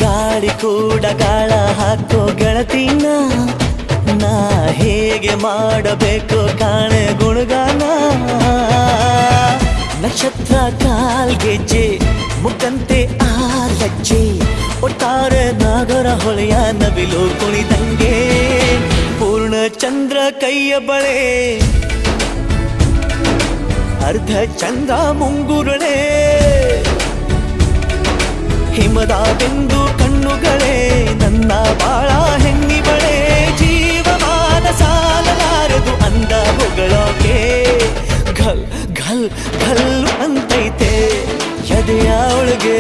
ಗಾಳಿ ಕೂಡ ಗಾಳ ಹಾಕೋ ಗೆಳತಿನ ನಾ ಹೇಗೆ ಮಾಡಬೇಕು ಕಾಣೆ ಗುಣಗಾನ ನಕ್ಷತ್ರ ಕಾಲ್ಗೆಜ್ಜೆ ಮುಖಂತೆ ಆಲಜ್ಜೆ ಒಟ್ಟಾರೆ ನಾಗರ ಹೊಳೆಯ ನವಿಲು ಕುಣಿದಂಗೆ ಪೂರ್ಣ ಚಂದ್ರ ಕೈಯ ಬಳೆ ಅರ್ಧ ಚಂದ್ರ ಮುಂಗುರುಳೆ ಹಿಮದ ಬಿಂದು ಕಣ್ಣುಗಳೇ ನನ್ನ ಬಾಳ ಹೆಣ್ಣಿಬಳೆ ಜೀವಮಾನ ಸಾಲಲಾರದು ಅಂದ ಹೊಗಳೋಕೆ ಘಲ್ ಘಲ್ ಘಲ್ ಅಂತೈತೆ ಎದೆಯ ಒಳಗೆ